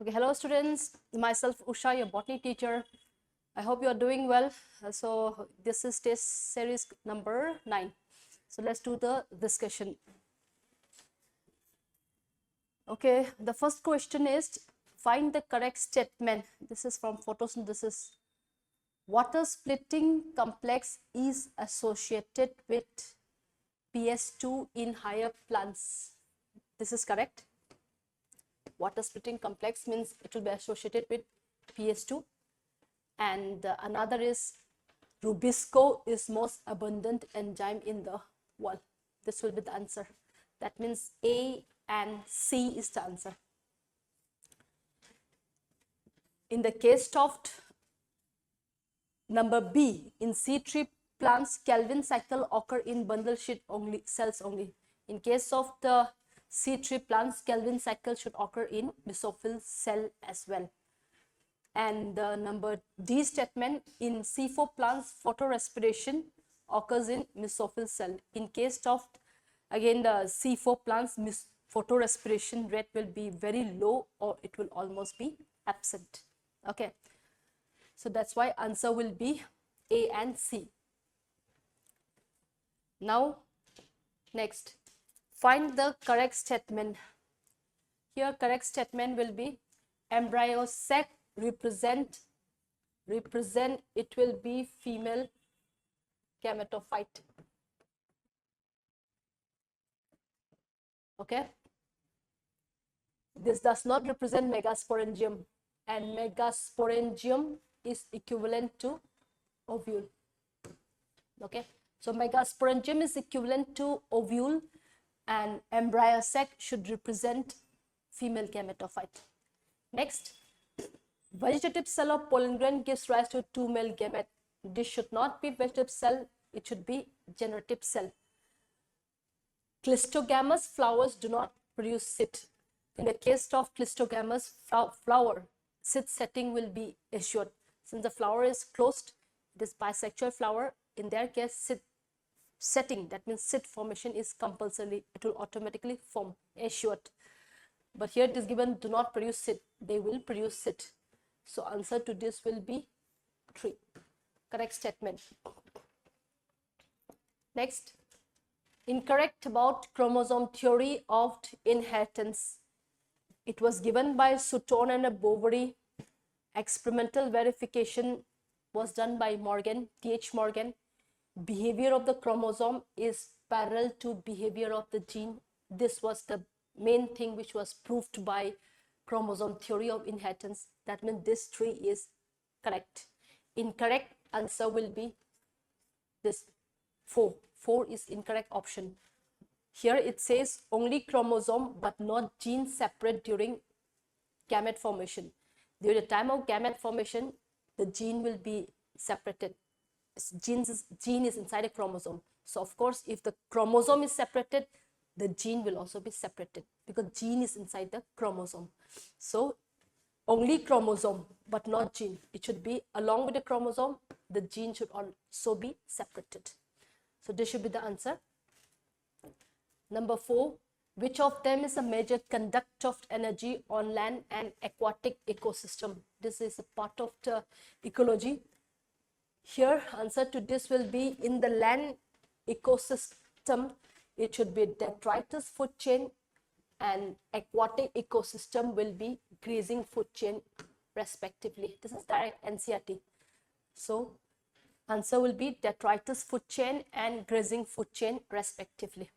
Okay, hello students, myself Usha, your botany teacher. I hope you are doing well. So this is test series number 9. So let's do the discussion. Okay, the first question is find the correct statement. This is from photosynthesis. Water splitting complex is associated with PS2 in higher plants. This is correct. Water splitting complex means it will be associated with PS2. And another is Rubisco is most abundant enzyme in the world. This will be the answer. That means A and C is the answer. In the case of number B, in C3 plants, Calvin cycle occur in bundle sheet only cells only. In case of the C3 plants, Calvin cycle should occur in mesophyll cell as well. And the number D statement, in C4 plants, photorespiration occurs in mesophyll cell. In case of, again, the C4 plants, photorespiration rate will be very low or it will almost be absent. Okay. So that's why answer will be A and C. Now, next, find the correct statement. Here, correct statement will be embryo sac represent it will be female gametophyte. Okay. This does not represent megasporangium, and megasporangium is equivalent to ovule. Okay. So megasporangium is equivalent to ovule, and embryo sac should represent female gametophyte. Next, vegetative cell of pollen grain gives rise to 2 male gamete. This should not be vegetative cell, it should be generative cell. Clistogamous flowers do not produce seed. In the case of clistogamous flower, seed setting will be assured. Since the flower is closed, it is bisexual flower. In their case, seed setting, that means seed formation is compulsory. It will automatically form, assured. But here it is given do not produce seed. They will produce seed. So answer to this will be 3. Correct statement. Next, incorrect about chromosome theory of inheritance. It was given by Sutton and Bovary. Experimental verification was done by Morgan, T.H. Morgan. Behavior of the chromosome is parallel to behavior of the gene. This was the main thing which was proved by chromosome theory of inheritance. That means this 3 is correct. Incorrect answer will be this 4. 4 is incorrect option. Here it says only chromosome but not gene separate during gamete formation. During the time of gamete formation, the gene will be separated. Gene is inside a chromosome. So of course, if the chromosome is separated, the gene will also be separated because gene is inside the chromosome. So only chromosome but not gene. It should be along with the chromosome, the gene should also be separated. So this should be the answer. Number 4, which of them is a major conductor of energy on land and aquatic ecosystem? This is a part of the ecology. Here answer to this will be in the land ecosystem, it should be detritus food chain, and aquatic ecosystem will be grazing food chain respectively. This is direct NCERT. So answer will be detritus food chain and grazing food chain respectively.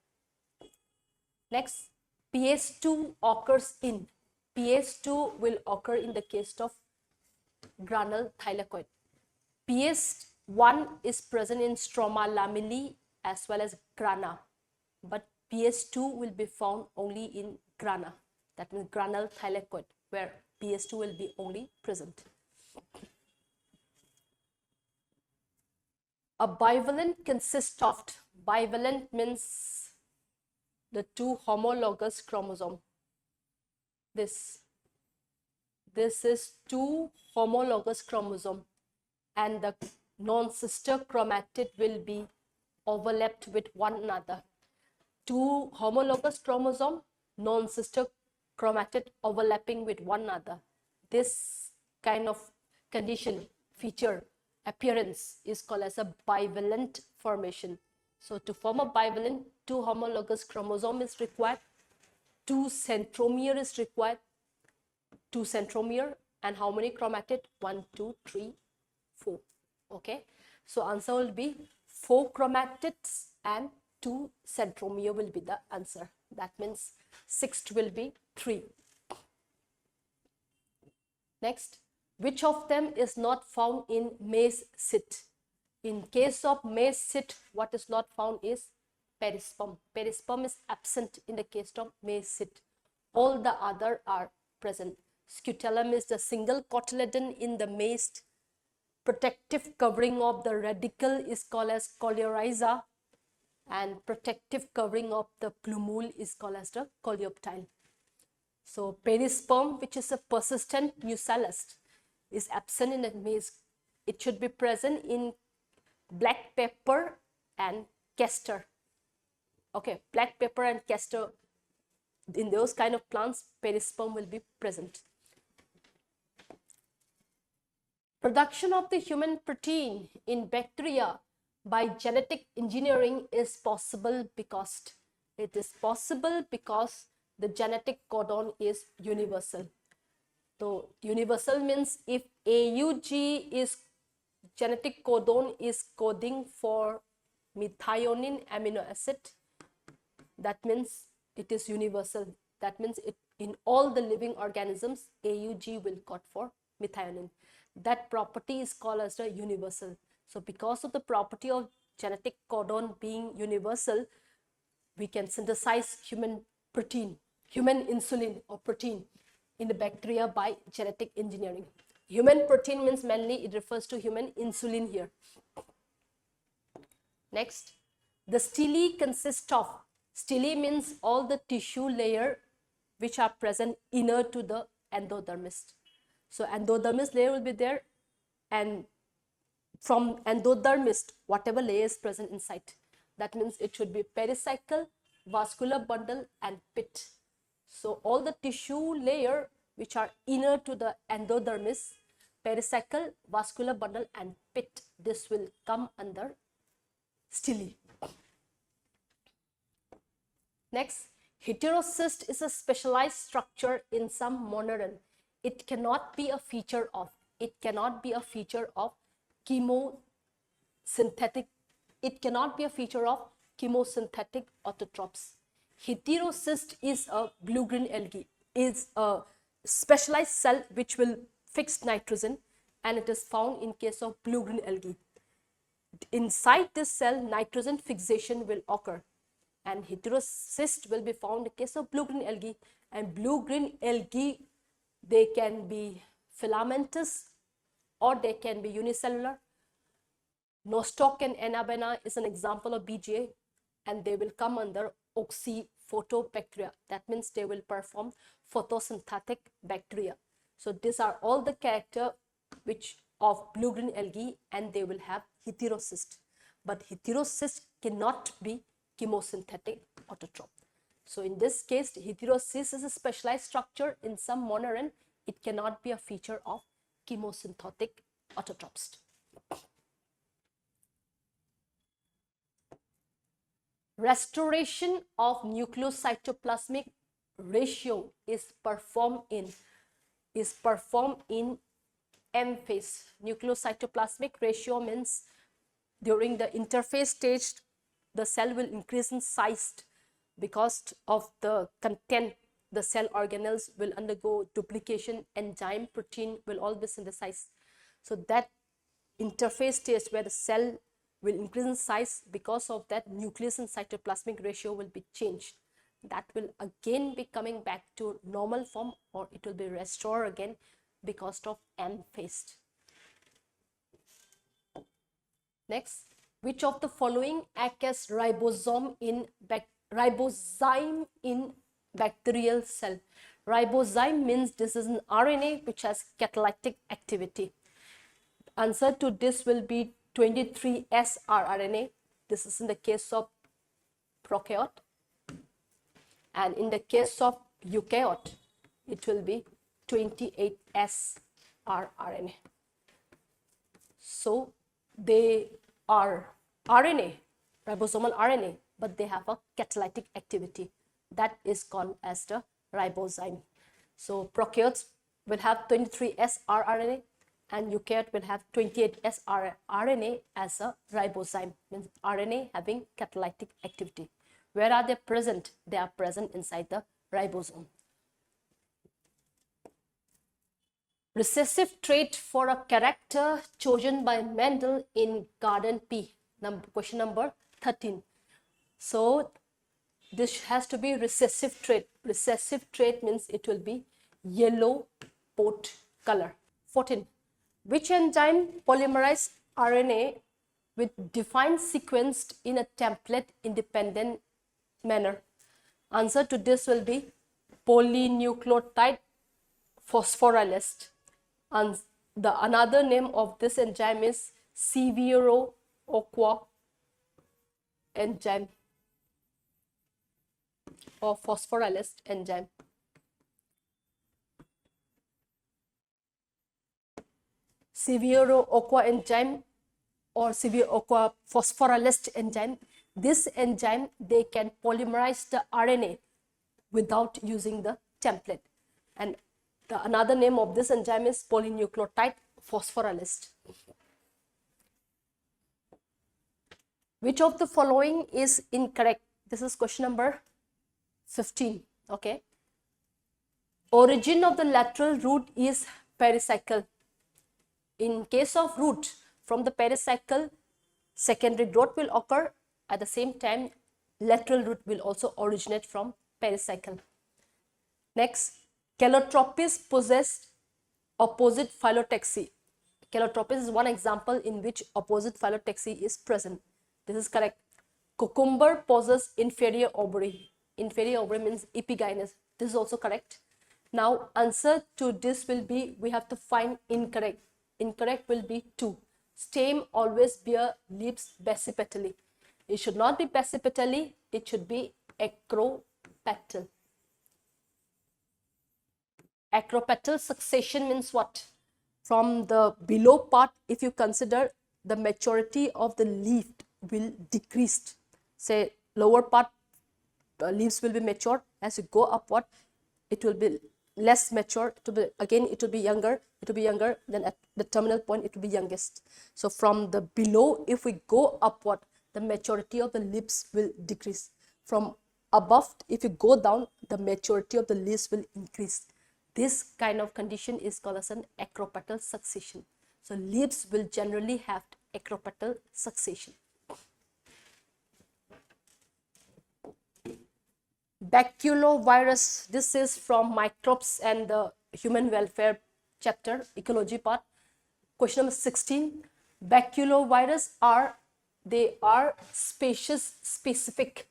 Next, PS2 occurs in. PS2 will occur in the case of granule thylakoid. PS1 is present in stroma lamellae as well as grana, but PS2 will be found only in grana, that means granule thylakoid, where PS2 will be only present. A bivalent consists of, bivalent means the 2 homologous chromosome. This is 2 homologous chromosome, and the non-sister chromatid will be overlapped with one another. 2 homologous chromosome, non-sister chromatid overlapping with one another. this kind of condition, feature, appearance is called as a bivalent formation. So to form a bivalent, 2 homologous chromosome is required, 2 centromere is required, 2 centromere, and how many chromatid? 1, 2, 3, 4. Okay, so answer will be 4 chromatids and 2 centromere will be the answer. That means sixth will be 3. Next, which of them is not found in maize seed? In case of maize seed, what is not found is perisperm. Perisperm is absent in the case of maize seed. All the other are present. Scutellum is the single cotyledon in the maize. Protective covering of the radicle is called as coleorhiza, and protective covering of the plumule is called as the coleoptile. So perisperm, which is a persistent nucellus, is absent in the maize. It should be present in black pepper and castor. Okay, black pepper and castor, in those kind of plants, perisperm will be present. Production of the human protein in bacteria by genetic engineering is possible because the genetic codon is universal. So universal means if AUG is genetic codon is coding for methionine amino acid, that means it is universal. That means in all the living organisms, AUG will code for methionine. That property is called as the universal. So because of the property of genetic codon being universal, we can synthesize human protein, human insulin or protein in the bacteria by genetic engineering. Human protein means mainly it refers to human insulin here. Next, the stele consists of, stele means all the tissue layer which are present inner to the endodermis. So endodermis layer will be there, and from endodermis, whatever layer is present inside, that means it should be pericycle, vascular bundle and pit. So all the tissue layer which are inner to the endodermis, pericycle, vascular bundle and pit, this will come under stele. Next, heterocyst is a specialized structure in some monoren. It cannot be a feature of chemosynthetic autotrophs. Heterocyst is a blue-green algae, is a specialized cell which will fix nitrogen, and it is found in case of blue-green algae. Inside this cell, nitrogen fixation will occur, and heterocyst will be found in case of blue-green algae. And blue-green algae, they can be filamentous or they can be unicellular. Nostoc and Anabena is an example of BGA, and they will come under oxyphotobacteria. That means they will perform photosynthetic bacteria. So these are all the character which of blue-green algae, and they will have heterocyst. But heterocyst cannot be chemosynthetic autotroph. So in this case, heterocyst is a specialized structure in some monoren. It cannot be a feature of chemosynthetic autotrophs. Restoration of nucleocytoplasmic ratio is performed in M phase. Nucleocytoplasmic ratio means during the interphase stage, the cell will increase in size because of the content. The cell organelles will undergo duplication, enzyme, protein will all be synthesized. So that interphase stage where the cell will increase in size, because of that nucleus and cytoplasmic ratio will be changed. That will again be coming back to normal form, or it will be restored again because of M phase. Next, which of the following act as ribosome in bacterial cell? Ribozyme means this is an RNA which has catalytic activity. Answer to this will be 23S rRNA. This is in the case of prokaryote, and in the case of eukaryote, it will be 28S rRNA. So they are RNA, ribosomal RNA, but they have a catalytic activity that is called as the ribozyme. So prokaryotes will have 23S rRNA and eukaryote will have 28S rRNA as a ribozyme, means RNA having catalytic activity. Where are they present? They are present inside the ribosome. Recessive trait for a character chosen by Mendel in Garden P. Question number 13. So this has to be recessive trait. Recessive trait means it will be yellow pot color. 14. Which enzyme polymerizes RNA with defined sequence in a template independent manner? Answer to this will be polynucleotide phosphorylase. And the another name of this enzyme is Severo-Ochoa enzyme or phosphorylase enzyme. Severo-Ochoa enzyme or Severo-Ochoa phosphorylase enzyme. This enzyme, they can polymerize the RNA without using the template. And the another name of this enzyme is polynucleotide phosphorylase. Which of the following is incorrect? This is question number 15. Okay. Origin of the lateral root is pericycle. In case of root, from the pericycle, secondary growth will occur. At the same time, lateral root will also originate from pericycle. Next, Calotropis possess opposite phyllotaxy. Calotropis is one example in which opposite phyllotaxy is present. This is correct. Cucumber possess inferior ovary. Inferior ovary means epigynous. This is also correct. Now, answer to this will be, we have to find incorrect. Incorrect will be 2. Stem always bear leaves basipetally. It should not be basipetally, it should be acropetal. Acropetal succession means what? From the below part, if you consider the maturity of the leaf will decrease. Say lower part, leaves will be mature. As you go upward, it will be less mature. Again, it will be younger. It will be younger. Then at the terminal point, it will be youngest. So from the below, if we go upward, the maturity of the leaves will decrease. From above, if you go down, the maturity of the leaves will increase. This kind of condition is called as an acropetal succession. So leaves will generally have acropetal succession. Baculovirus, this is from microbes and the human welfare chapter, ecology part. Question number 16. Baculovirus they are species specific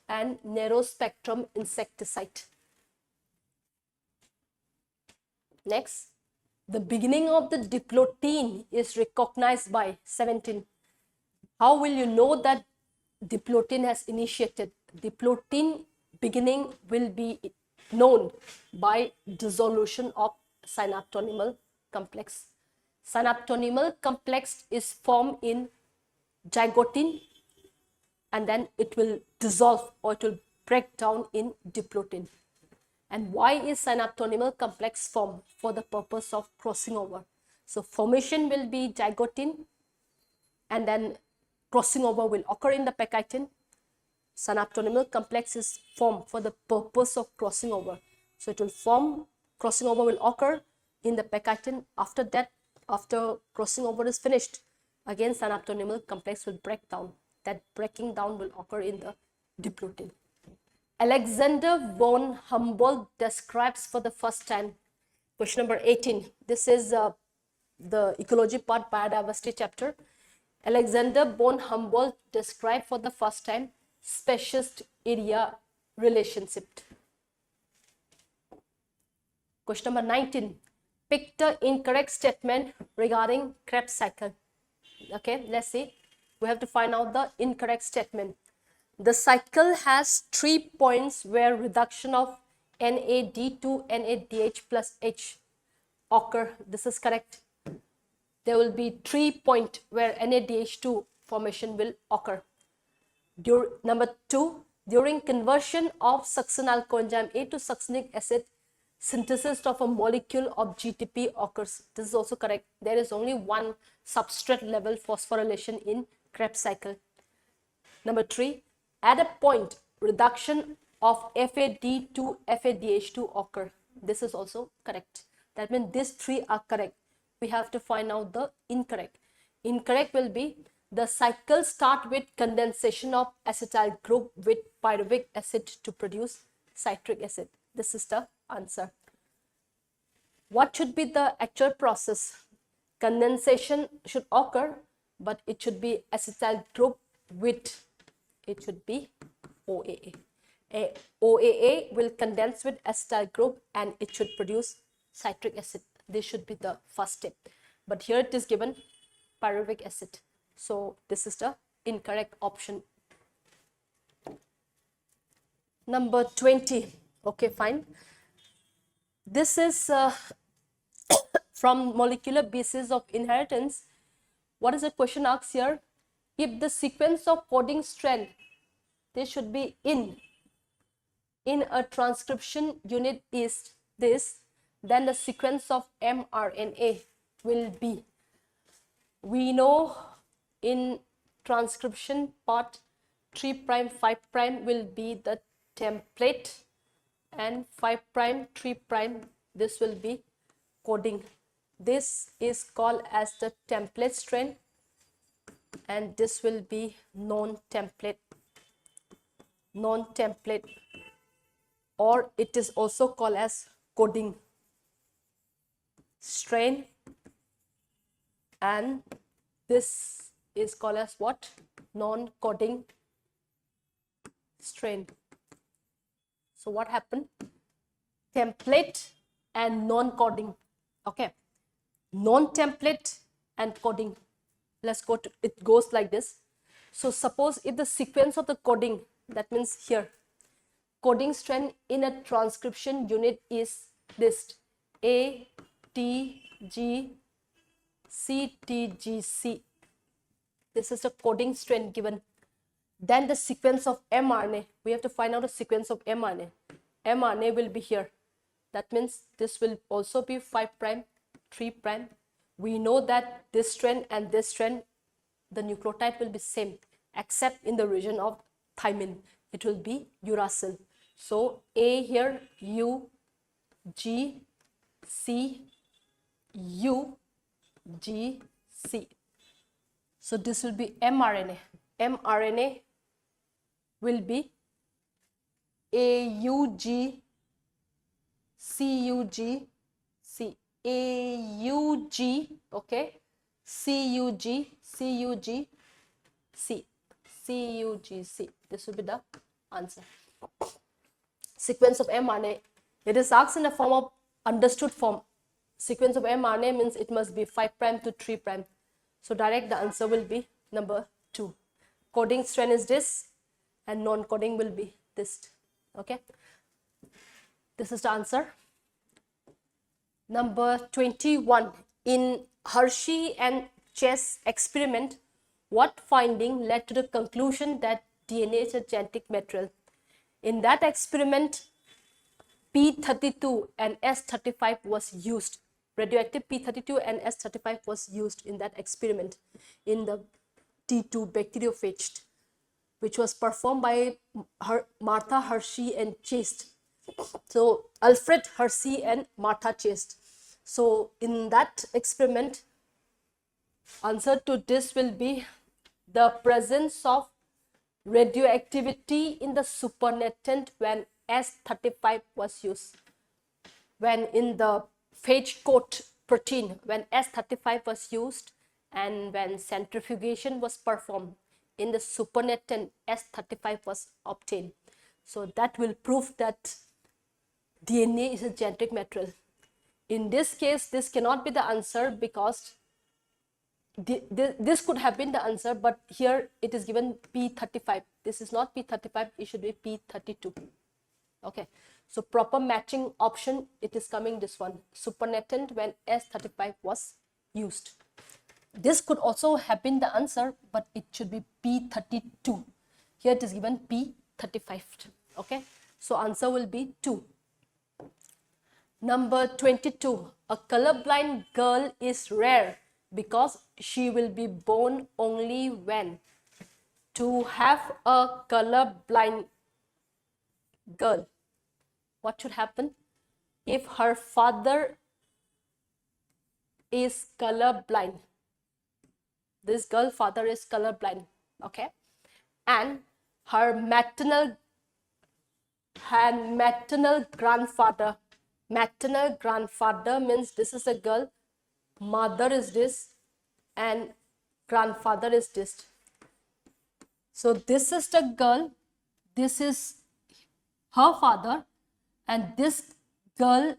and narrow spectrum insecticide. Next, the beginning of the diplotin is recognized by 17. How will you know that diplotin has initiated? Diplotin beginning will be known by dissolution of synaptonymal complex. Synaptonymal complex is formed in zygotin and then it will dissolve or it will break down in diplotin. And why is synaptonymal complex formed? For the purpose of crossing over. So formation will be zygotin and then crossing over will occur in the pectitin. Synaptonymal complex is formed for the purpose of crossing over. So it will form, crossing over will occur in the pectitin. After that, after crossing over is finished, again synaptonymal complex will break down. That breaking down will occur in the diplotin. Alexander von Humboldt describes for the first time, question number 18. This is the ecology part, biodiversity chapter. Alexander von Humboldt described for the first time species area relationship. Question number 19. Pick the incorrect statement regarding Krebs cycle. Okay, let's see. We have to find out the incorrect statement. The cycle has 3 points where reduction of NAD2 NADH plus H occur. This is correct. There will be 3 points where NADH2 formation will occur. Number 2, during conversion of succinyl coenzyme A to succinic acid, synthesis of a molecule of GTP occurs. This is also correct. There is only one substrate level phosphorylation in Krebs cycle. Number 3, at a point, reduction of FAD to FADH2 occur. This is also correct. That means these 3 are correct. We have to find out the incorrect. Incorrect will be the cycle start with condensation of acetyl group with pyruvic acid to produce citric acid. This is the answer. What should be the actual process? Condensation should occur, but it should be acetyl group with, it should be OAA. OAA will condense with acetyl group and it should produce citric acid. This should be the first step. But here it is given pyruvic acid. So this is the incorrect option. Number 20. Okay, fine. This is from molecular basis of inheritance. What is the question asked here? If the sequence of coding strand, this should be in a transcription unit is this, then the sequence of mRNA will be. We know in transcription part 3 prime 5 prime will be the template and 5 prime 3 prime this will be coding. This is called as the template strand and this will be non-template, or it is also called as coding strand, and this is called as what? Non-coding strand. So what happened? Template and non-coding. Okay, non-template and coding. Let's go to, it goes like this. So suppose if the sequence of the coding, that means here, coding strand in a transcription unit is this A, T, G, C, T, G, C. This is the coding strand given. Then the sequence of mRNA, we have to find out the sequence of mRNA. mRNA will be here. That means this will also be 5 prime, 3 prime. We know that this strand and this strand, the nucleotide will be same, except in the region of thymine. It will be uracil. So A here, U, G, C, U, G, C. So this will be mRNA. mRNA will be AUG, CUG, C. AUG, okay, CUG, CUG, C. CUG, C. This will be the answer. Sequence of mRNA. It is asked in a form of understood form. Sequence of mRNA means it must be 5 prime to 3 prime. So direct the answer will be number 2. Coding strand is this and non-coding will be this. Okay. This is the answer. Number 21. In Hershey and Chase experiment, what finding led to the conclusion that DNA is a genetic material? In that experiment, P32 and S35 was used. Radioactive P32 and S35 was used in that experiment in the T2 bacteriophage, which was performed by Martha Hershey and Chase. So Alfred Hershey and Martha Chase. So in that experiment, answer to this will be the presence of radioactivity in the supernatant when S35 was used. When in the phage coat protein, when S35 was used and when centrifugation was performed, in the supernatant S35 was obtained. So that will prove that DNA is a genetic material. In this case, this cannot be the answer because this could have been the answer, but here it is given P35. This is not P35, it should be P32. Okay, So proper matching option, it is coming this one, supernatant when S35 was used. This could also have been the answer, but it should be P32. Here it is given P35. Okay, so answer will be 2. Number 22. A colorblind girl is rare because she will be born only when. To have a colorblind girl, what should happen? If her father is colorblind, this girl father is colorblind, okay, and her maternal grandfather means this is a girl, mother is this, and grandfather is this. So this is the girl, this is her father, and this girl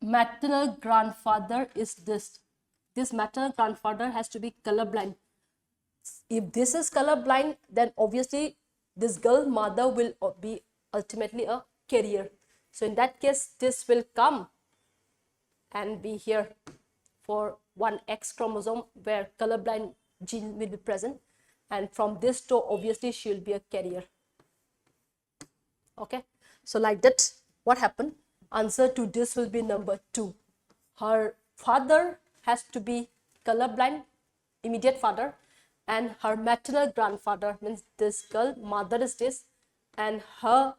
maternal grandfather is this. This maternal grandfather has to be colorblind. If this is colorblind, then obviously this girl mother will be ultimately a carrier. So in that case, this will come and be here for one X chromosome where colorblind gene will be present, and from this to obviously she will be a carrier. Okay, so like that, what happened? Answer to this will be number 2. Her father has to be colorblind, immediate father, and her maternal grandfather means this girl mother is this, and her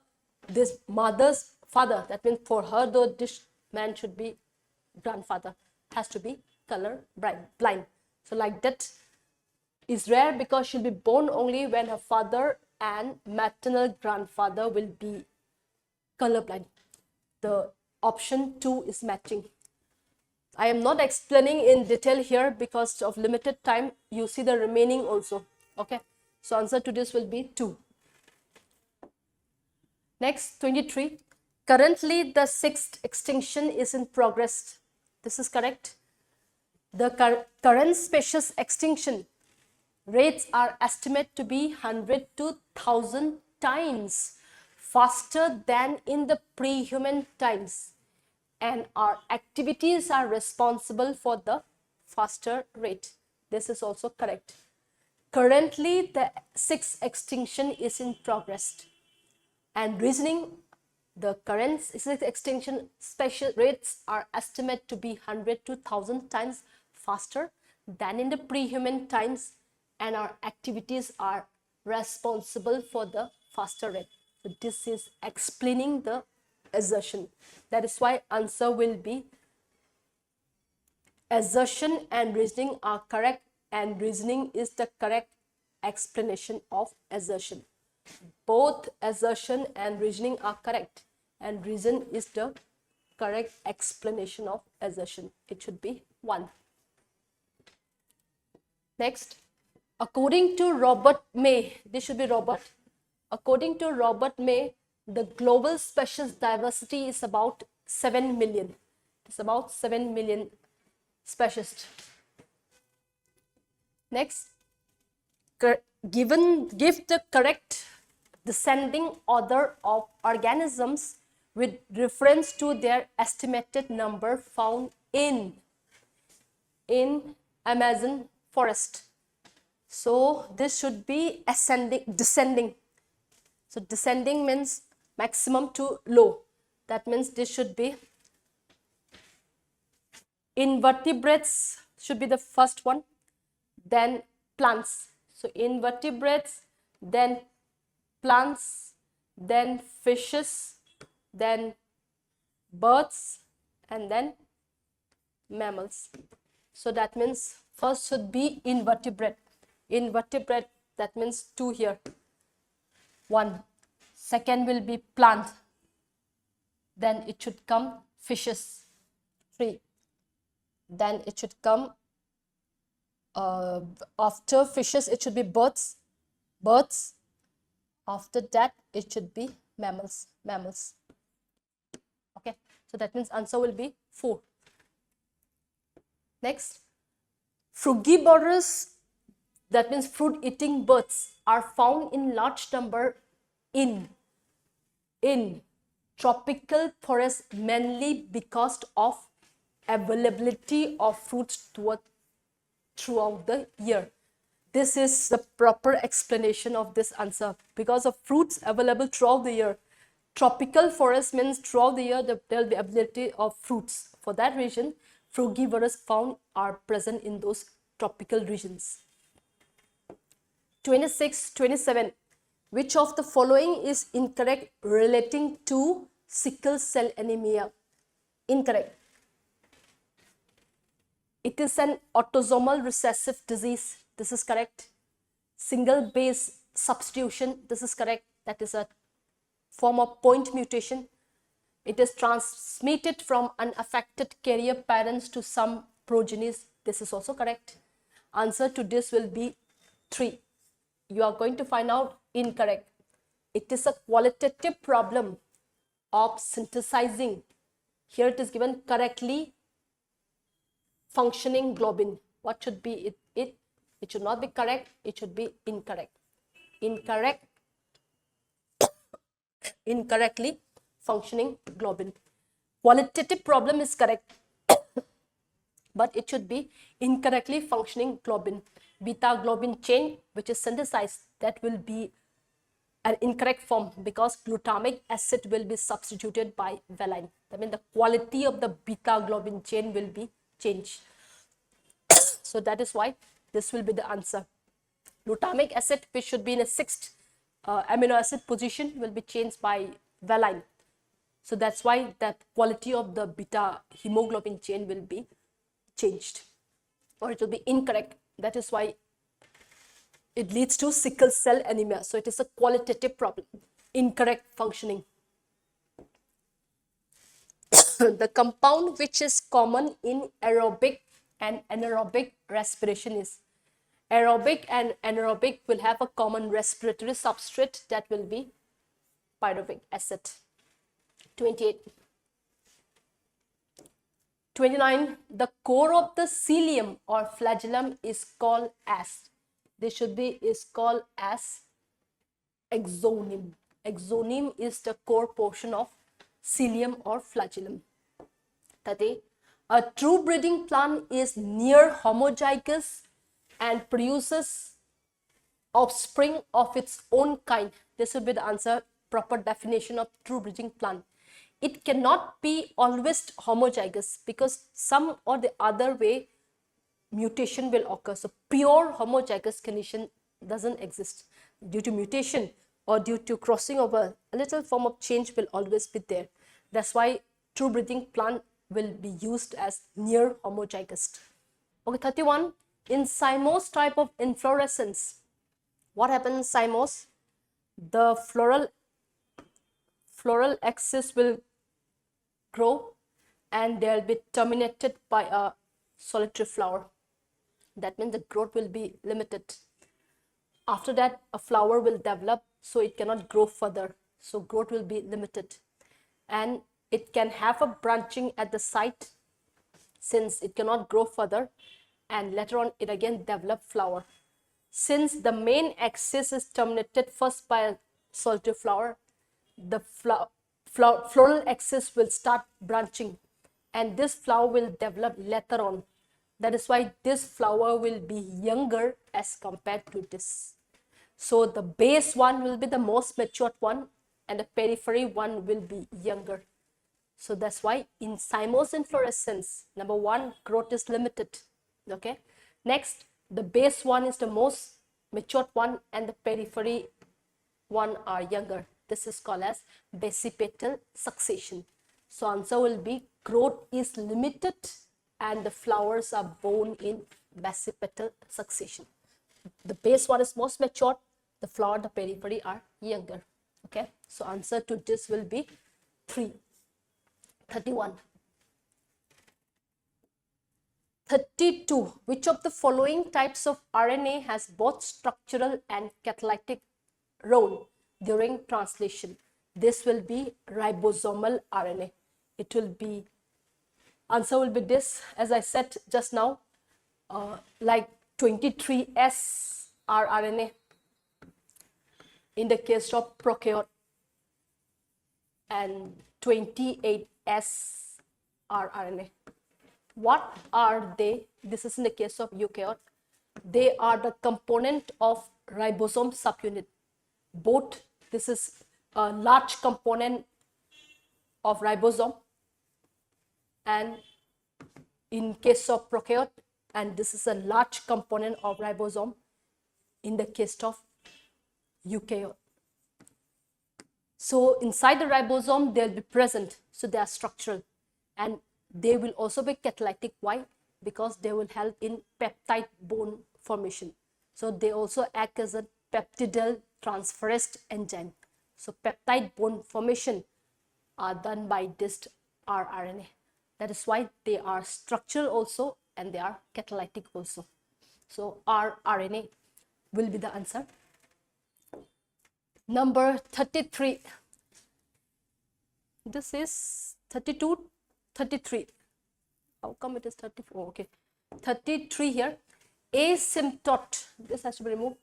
this mother's father, that means for her though this man should be grandfather, has to be color blind. So like that is rare because she'll be born only when her father and maternal grandfather will be colorblind. The option 2 is matching. I am not explaining in detail here because of limited time. You see the remaining also. Okay, so answer to this will be 2. Next, 23. Currently, the 6th extinction is in progress. This is correct. The current species extinction rates are estimated to be 100 to 1000 times faster than in the pre-human times, and our activities are responsible for the faster rate. This is also correct. Currently, the 6th extinction is in progress, and reasoning, the current 6th extinction special rates are estimated to be 100 to 1000 times faster than in the pre-human times, and our activities are responsible for the faster rate. So this is explaining the assertion. That is why answer will be assertion and reasoning are correct, and reasoning is the correct explanation of assertion. Both assertion and reasoning are correct, and reason is the correct explanation of assertion. It should be 1. Next, according to Robert May, this should be Robert. According to Robert May, the global species diversity is about 7 million. It's about 7 million species. Next, give the correct descending order of organisms with reference to their estimated number found in Amazon forest. So this should be descending. So descending means maximum to low. That means this should be invertebrates should be the first one, then plants. So invertebrates, then plants, then fishes, then birds, and then mammals. So that means first should be invertebrate. Invertebrate, that means 2 here. 1. Second will be plant. Then it should come fishes. 3. Then it should come after fishes it should be birds. After that it should be mammals. Okay, so that means answer will be 4. Next, frugivorous, that means fruit eating birds, are found in large number in tropical forests mainly because of availability of fruits throughout the year. This is the proper explanation of this answer. Because of fruits available throughout the year. Tropical forest means throughout the year there will be availability of fruits. For that reason, frugivorous found are present in those tropical regions. 26, 27. Which of the following is incorrect relating to sickle cell anemia? Incorrect. It is an autosomal recessive disease. This is correct. Single base substitution. This is correct. That is a form of point mutation. It is transmitted from unaffected carrier parents to some progenies. This is also correct. Answer to this will be 3. You are going to find out incorrect. It is a qualitative problem of synthesizing. Here it is given correctly functioning globin. What should be it? It should not be correct. It should be incorrect. Incorrectly functioning globin. Qualitative problem is correct, but it should be incorrectly functioning globin. Beta globin chain, which is synthesized, that will be an incorrect form because glutamic acid will be substituted by valine. That means the quality of the beta globin chain will be changed. So that is why this will be the answer. Glutamic acid, which should be in a 6th amino acid position, will be changed by valine. So that's why that quality of the beta hemoglobin chain will be changed, or it will be incorrect. That is why it leads to sickle cell anemia. So it is a qualitative problem, incorrect functioning. The compound which is common in aerobic and anaerobic respiration is aerobic and anaerobic will have a common respiratory substrate, that will be pyruvic acid. 28. 29. The core of the cilium or flagellum is called as, this should be is called as exonym. Exonym is the core portion of cilium or flagellum. 30. A true breeding plant is near homozygous and produces offspring of its own kind. This will be the answer, proper definition of true breeding plant. It cannot be always homozygous because some or the other way mutation will occur. So pure homozygous condition doesn't exist. Due to mutation or due to crossing over, a little form of change will always be there. That's why true breeding plant will be used as near homozygous. Okay, 31. In cymose type of inflorescence, what happens in cymose? The floral axis will grow and they'll be terminated by a solitary flower. That means the growth will be limited. After that, a flower will develop, so it cannot grow further. So growth will be limited. And it can have a branching at the site since it cannot grow further, and later on it again develop flower. Since the main axis is terminated first by a solitary flower, the floral axis will start branching and this flower will develop later on. That is why this flower will be younger as compared to this. So the base one will be the most matured one and the periphery one will be younger. So that's why in cymose inflorescence, number 1, growth is limited. Okay. Next, the base one is the most matured one and the periphery one are younger. This is called as basipetal succession. So answer will be growth is limited and the flowers are born in basipetal succession. The base one is most matured, the flower, the periphery are younger. Okay. So answer to this will be 3. 31. 32. Which of the following types of RNA has both structural and catalytic role during translation? This will be ribosomal RNA. It will be, answer will be this, as I said just now, like 23S rRNA in the case of prokaryote, and 28 sRNA. What are they? This is in the case of eukaryote. They are the component of ribosome subunit. Both, this is a large component of ribosome, and in case of prokaryote, and this is a large component of ribosome in the case of eukaryote. So inside the ribosome, they'll be present, so they are structural, and they will also be catalytic. Why? Because they will help in peptide bond formation. So they also act as a peptidyl transferase enzyme. So peptide bond formation are done by this rRNA. That is why they are structural also, and they are catalytic also. So rRNA will be the answer. Number 33. This is 32, 33. How come it is 34? Okay. 33 here. Asymptote. This has to be removed.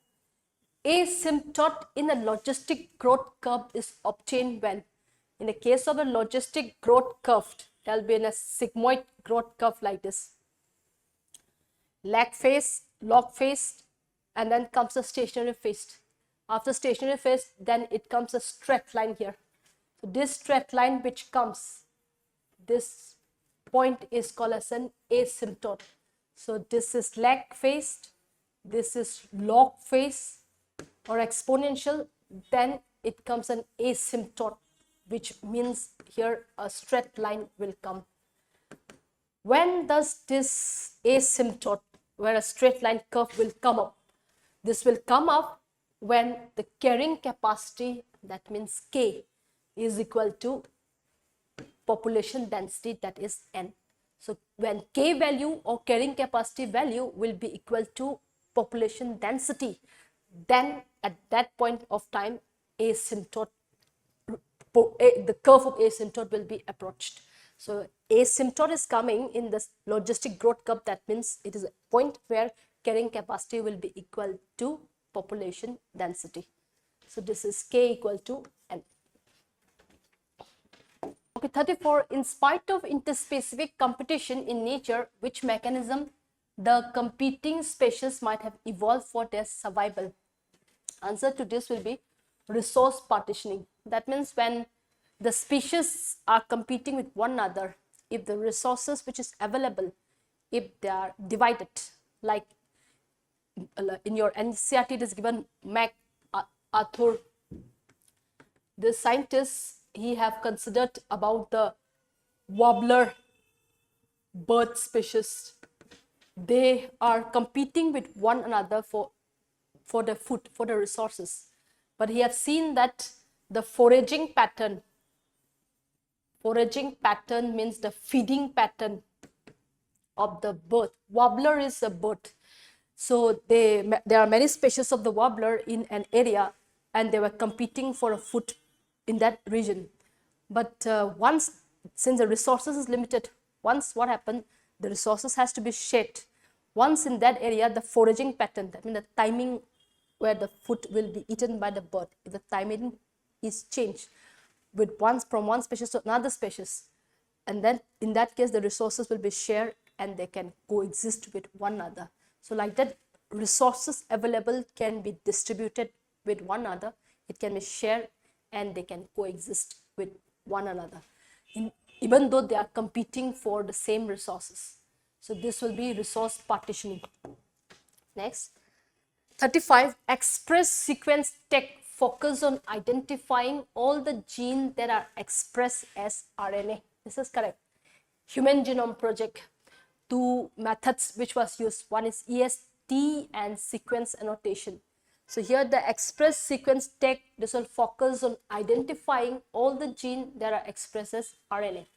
Asymptote in a logistic growth curve is obtained when, in the case of a logistic growth curve, there will be in a sigmoid growth curve like this. Lag phase, log phase, and then comes a stationary phase. After stationary phase, then it comes a straight line here. So this straight line which comes, this point is called as an asymptote. So this is lag phase, this is log phase or exponential, then it comes an asymptote, which means here a straight line will come. When does this asymptote, where a straight line curve will come up? This will come up when the carrying capacity, that means K, is equal to population density, that is N. So when K value or carrying capacity value will be equal to population density, then at that point of time, asymptote, the curve of asymptote will be approached. So asymptote is coming in the logistic growth curve. That means it is a point where carrying capacity will be equal to population density. So this is K equal to N. Okay, 34. In spite of interspecific competition in nature, which mechanism the competing species might have evolved for their survival? Answer to this will be resource partitioning. That means when the species are competing with one another, if the resources which is available, if they are divided, like in your NCERT it is given MacArthur, the scientists, he have considered about the warbler bird species. They are competing with one another for the food, for the resources. But he has seen that the foraging pattern means the feeding pattern of the bird. Warbler is a bird. So there are many species of the warbler in an area, and they were competing for a food in that region. But once, since the resources is limited, once what happened, the resources has to be shared. Once in that area, the foraging pattern, that means the timing where the food will be eaten by the bird, if the timing is changed from one species to another species, and then in that case the resources will be shared and they can coexist with one another. So like that, resources available can be distributed with one another, it can be shared, and they can coexist with one another, even though they are competing for the same resources. So this will be resource partitioning. Next, 35. Express sequence tech focus on identifying all the genes that are expressed as RNA. This is correct. Human Genome Project. Two methods which was used. One is EST and sequence annotation. So here the express sequence tech, this will focus on identifying all the genes that are expressed as RNA.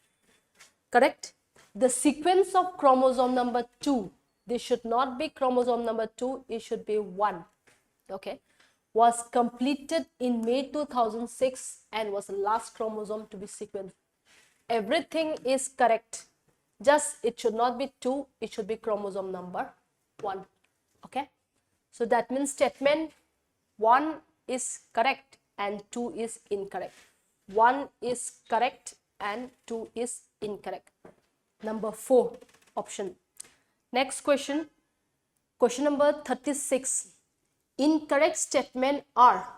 Correct? The sequence of chromosome number 2, this should not be chromosome number 2, it should be 1. Okay, was completed in May 2006 and was the last chromosome to be sequenced. Everything is correct, just it should not be 2, it should be chromosome number 1. Okay, so that means statement 1 is correct and 2 is incorrect. 1 is correct and 2 is incorrect. Number 4 option. Next question. Question number 36. Incorrect statement are.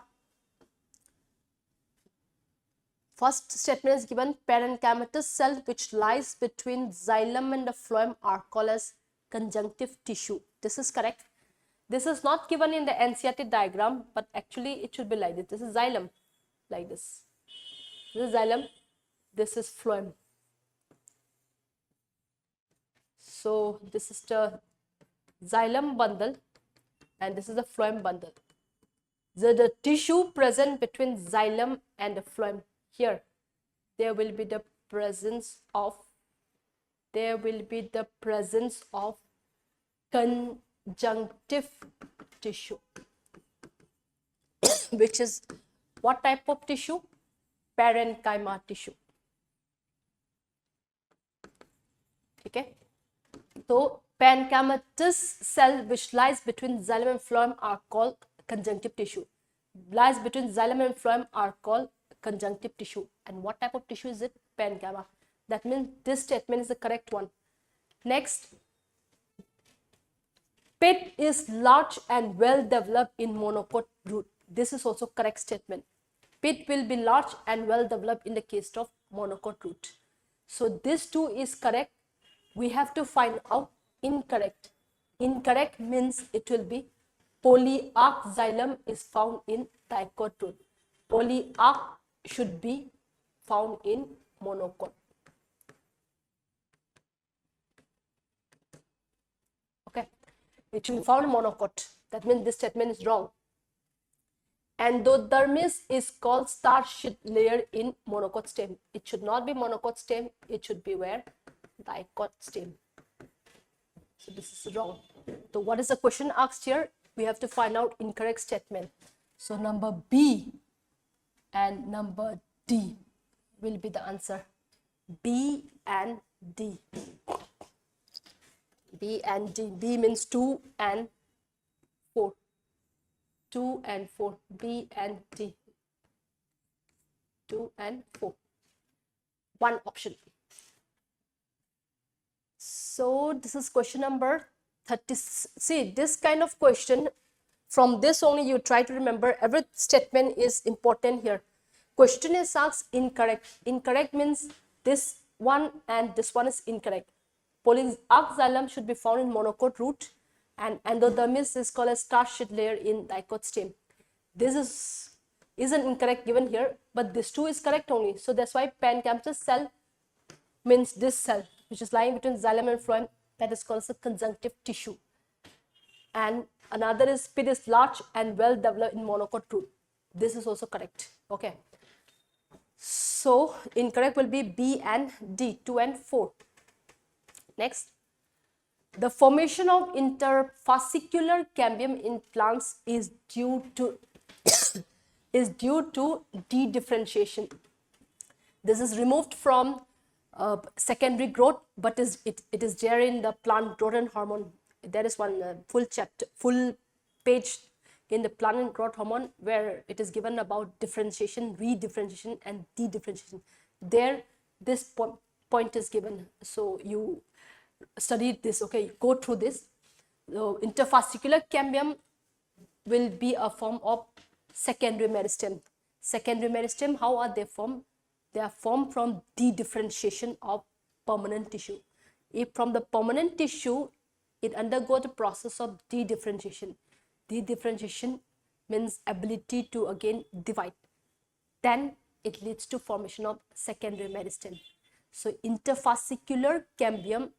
First statement is given, parenchymatous cell which lies between xylem and the phloem are called as conjunctive tissue. This is correct. This is not given in the NCERT diagram, but actually it should be like this. This is xylem, like this. This is xylem, this is phloem. So this is the xylem bundle and this is the phloem bundle. The tissue present between xylem and the phloem, here there will be the presence of conjunctive tissue which is what type of tissue? Parenchyma tissue. Okay, so parenchymatous cell which lies between xylem and phloem are called conjunctive tissue. Lies between xylem and phloem are called conjunctive tissue. And what type of tissue is it? Parenchyma. That means this statement is the correct one. Next, pit is large and well developed in monocot root. This is also correct statement. Pit will be large and well developed in the case of monocot root. So this too is correct. We have to find out incorrect. Incorrect means it will be polyarch xylem is found in dicot root. Polyarch should be found in monocot. Okay, it should be found in monocot. That means this statement is wrong. Endodermis is called starch sheet layer in monocot stem. It should not be monocot stem. It should be where? Dicot stem. So this is wrong. So what is the question asked here? We have to find out incorrect statement. So number B and number D will be the answer. B and D. B and D. B means 2 and 4. 2 and 4. B and D. 2 and 4. One option. So this is question number 30. See, this kind of question, from this only you try to remember every statement is important here. Question is asked incorrect. Incorrect means this one and this one is incorrect. Polyarch xylem should be found in monocot root and endodermis is called as starch sheet layer in dicot stem. This isn't incorrect given here, but this too is correct only. So that's why parenchymatous cell means this cell which is lying between xylem and phloem, that is called as a conjunctive tissue. And another is pit is large and well developed in monocot root. This is also correct. Okay. So incorrect will be B and D, 2 and 4. Next, the formation of interfascicular cambium in plants is due to dedifferentiation. This is removed from secondary growth, but it is there in the plant growth and hormone. There is one full page in the plant and growth hormone where it is given about differentiation, redifferentiation and dedifferentiation. There this point is given, so you study this. Okay, go through this. So interfascicular cambium will be a form of secondary meristem. Secondary meristem, how are they formed? They are formed from dedifferentiation of permanent tissue. If from the permanent tissue, it undergoes the process of dedifferentiation. Dedifferentiation means ability to again divide. Then it leads to formation of secondary meristem. So interfascicular cambium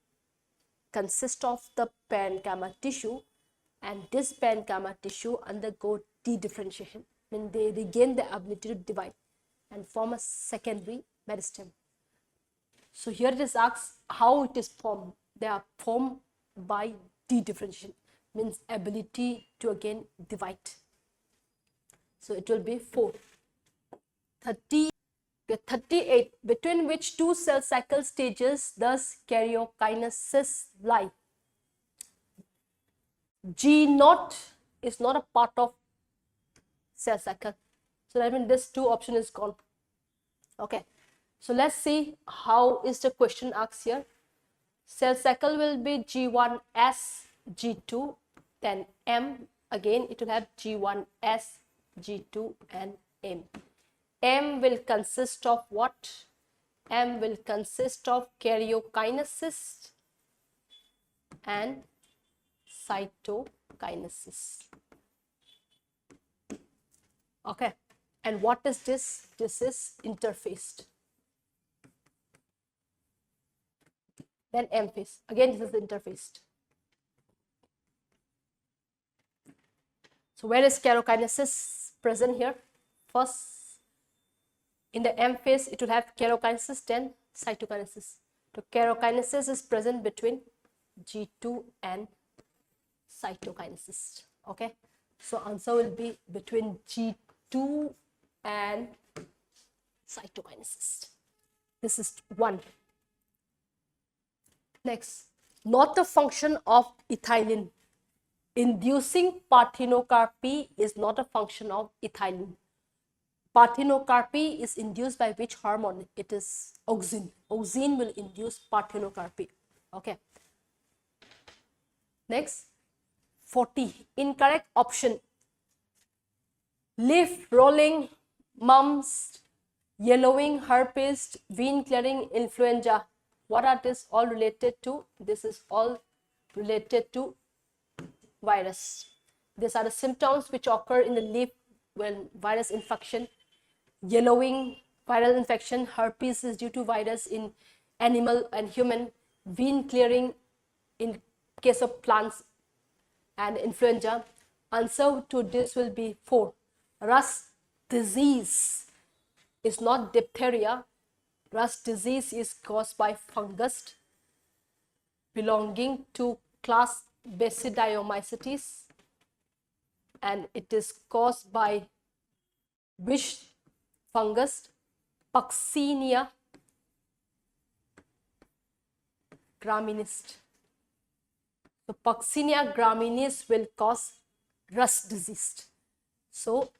consists of the parenchyma tissue, and this parenchyma tissue undergo dedifferentiation. When they regain the ability to divide and form a secondary meristem. So here it is asked how it is formed. They are formed by dedifferentiation, means ability to again divide. So it will be 4. 38, between which two cell cycle stages does karyokinesis lie? G0 is not a part of cell cycle. So that means this 2 option is gone. Okay. So let's see how is the question asked here. Cell cycle will be G1S, G2, then M. Again, it will have G1S, G2, and M. M will consist of what? M will consist of karyokinesis and cytokinesis. Okay, and what is this? This is interfaced. Then M phase. Again, this is interfaced. So where is karyokinesis present here? First, in the M phase, it will have karyokinesis, then cytokinesis. So karyokinesis is present between G2 and cytokinesis. Okay, so answer will be between G2 and cytokinesis. This is 1. Next, not a function of ethylene. Inducing parthenocarpy is not a function of ethylene. Parthenocarpy is induced by which hormone? It is auxin. Auxin will induce parthenocarpy. Okay. Next, 40. Incorrect option. Leaf rolling, mumps, yellowing, herpes, vein clearing, influenza. What are these all related to? This is all related to virus. These are the symptoms which occur in the leaf when virus infection. Yellowing, viral infection. Herpes is due to virus in animal and human. Vein clearing in case of plants, and influenza. Answer to this will be 4. Rust disease is not diphtheria. Rust disease is caused by fungus belonging to class Basidiomycetes, and it is caused by which fungus? Puccinia graminis. So Puccinia graminis will cause rust disease. So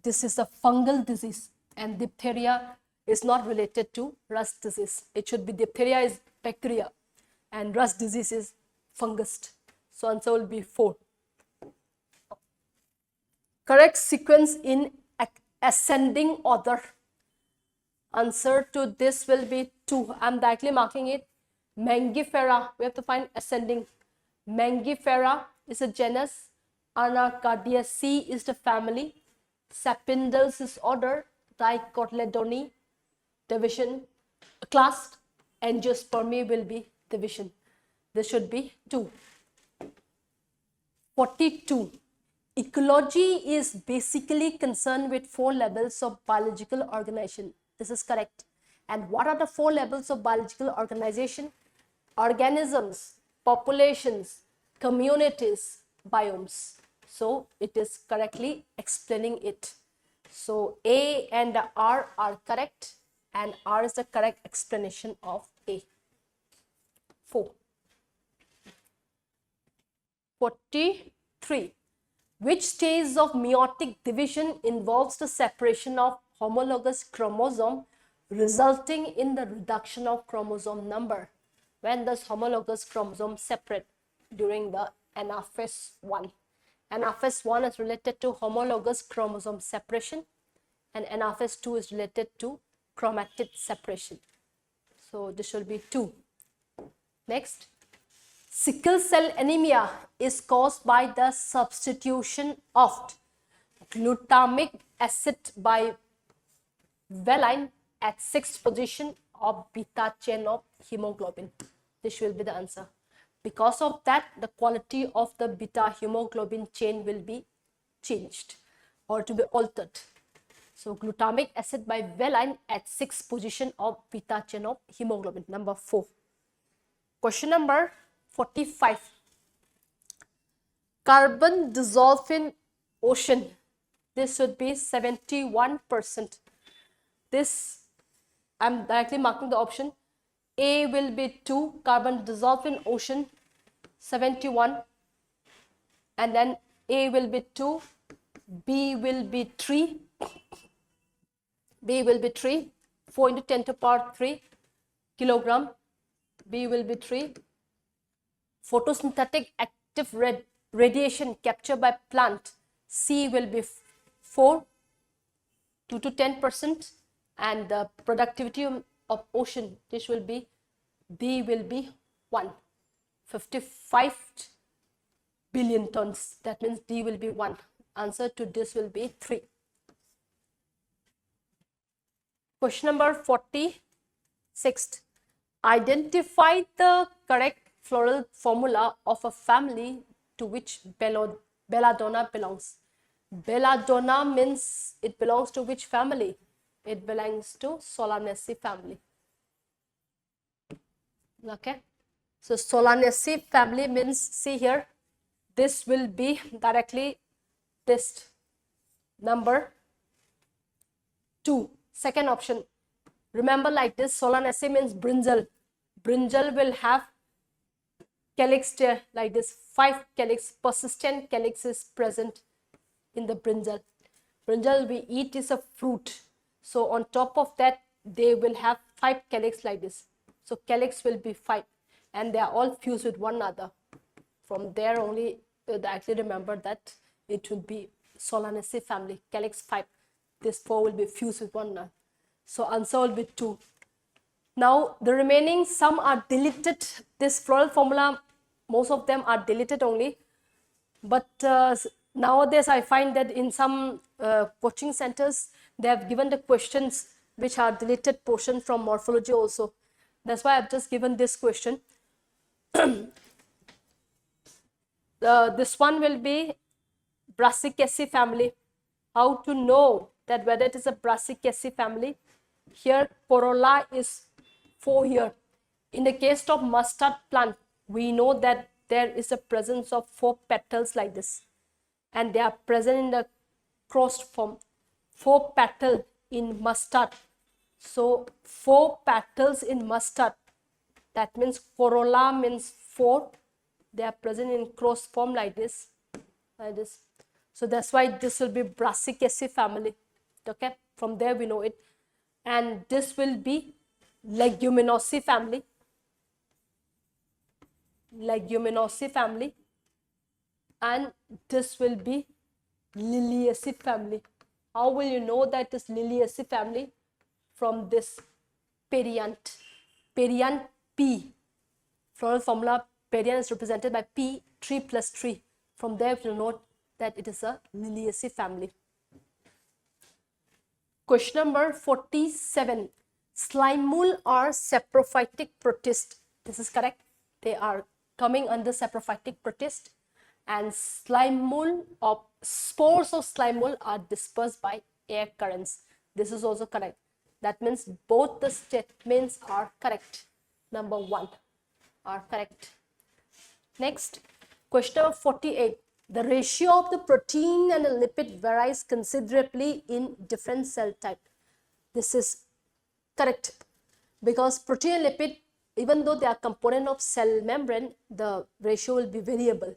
this is a fungal disease, and diphtheria is not related to rust disease. It should be diphtheria is bacteria and rust disease is fungus. So answer will be 4. Correct sequence in ascending order. Answer to this will be 2. I'm directly marking it. Mangifera, we have to find ascending. Mangifera is a genus. Anacardiaceae is the family. Sapindles is order. Dicotyledone division. Class. Angiospermae will be division. This should be 2. 42. Ecology is basically concerned with 4 levels of biological organization. This is correct. And what are the 4 levels of biological organization? Organisms, populations, communities, biomes. So it is correctly explaining it. So A and R are correct, and R is the correct explanation of A. 4. 43. Which stage of meiotic division involves the separation of homologous chromosome resulting in the reduction of chromosome number? When does homologous chromosome separate? During the anaphase 1. Anaphase 1 is related to homologous chromosome separation, and anaphase 2 is related to chromatid separation. So this will be 2. Next. Sickle cell anemia is caused by the substitution of glutamic acid by valine at 6th position of beta chain of hemoglobin. This will be the answer. Because of that, the quality of the beta hemoglobin chain will be changed or to be altered. So glutamic acid by valine at 6th position of beta chain of hemoglobin. Number 4. Question number 45. Carbon dissolved in ocean. This should be 71%. This, I'm directly marking the option. A will be 2, carbon dissolved in ocean, 71. And then A will be 2, B will be 3. B will be 3, 4 into 10 to the power 3 kilogram. B will be 3. Photosynthetic active radiation captured by plant, C will be 4, 2 to 10%, and the productivity of ocean, this will be, D will be 1, 55 billion tons. That means D will be 1. Answer to this will be 3. Question number 46. Identify the correct floral formula of a family to which belladonna belongs. Belladonna means it belongs to which family? It belongs to Solanaceae family. Okay. So Solanaceae family means, see here, this will be directly test number 2. Second option. Remember like this, Solanaceae means brinjal. Brinjal will have calyx there like this, 5 calyx, persistent calyx is present in the brinjal. Brinjal we eat is a fruit. So on top of that, they will have 5 calyx like this. So calyx will be 5 and they are all fused with one another. From there only, actually remember that it will be Solanaceae family, calyx 5. This 4 will be fused with one another. So answer will be 2. Now the remaining, some are deleted. This floral formula, most of them are deleted only. But nowadays I find that in some coaching centers, they have given the questions which are deleted portion from morphology also. That's why I've just given this question. This one will be Brassicaceae family. How to know that whether it is a Brassicaceae family? Here corolla is 4 here. In the case of mustard plant, we know that there is a presence of 4 petals like this, and they are present in the crossed form. 4 petals in mustard. So 4 petals in mustard. That means corolla means 4. They are present in crossed form like this, like this. So that's why this will be Brassicaceae family. Okay, from there we know it. And this will be Leguminosae family. Leguminosae family. And this will be Liliaceae family. How will you know that it is Liliaceae family? From this perianth. Perianth P. Floral formula, perianth is represented by P, 3 plus 3. From there you know that it is a Liliaceae family. Question number 47. Slime mold are saprophytic protist. This is correct. They are coming under saprophytic protist. And slime mold of spores of slime mold are dispersed by air currents. This is also correct. That means both the statements are correct. Number 1 are correct. Next, question number 48. The ratio of the protein and the lipid varies considerably in different cell type. This is correct, because protein and lipid, even though they are component of cell membrane, the ratio will be variable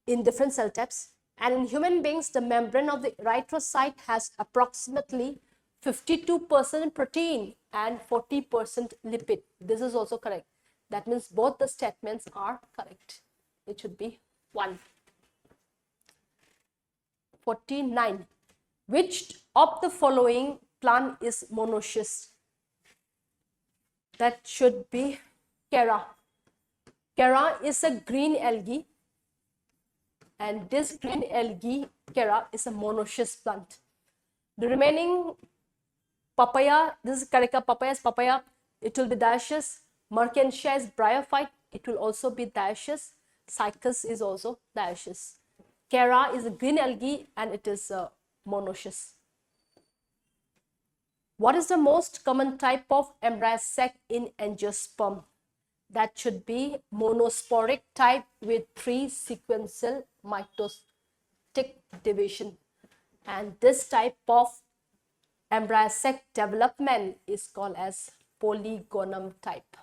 in different cell types. And in human beings, the membrane of the erythrocyte has approximately 52% protein and 40% lipid. This is also correct. That means both the statements are correct. It should be 1. 49. Which of the following plant is monoecious? That should be Chara. Chara is a green algae, and this green algae, Chara, is a monoecious plant. The remaining papaya, this is Carica papaya, papaya, it will be dioecious. Mercantia is bryophyte, it will also be dioecious. Cycas is also dioecious. Chara is a green algae and it is monoecious. What is the most common type of embryo sac in angiosperm? That should be monosporic type with 3 sequential mitotic division. And this type of embryo sac development is called as polygonum type.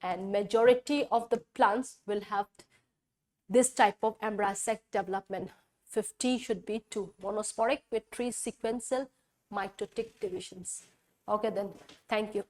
And majority of the plants will have this type of embryo sac development. 50 should be 2. Monosporic with 3 sequential mitotic divisions. Okay then, thank you.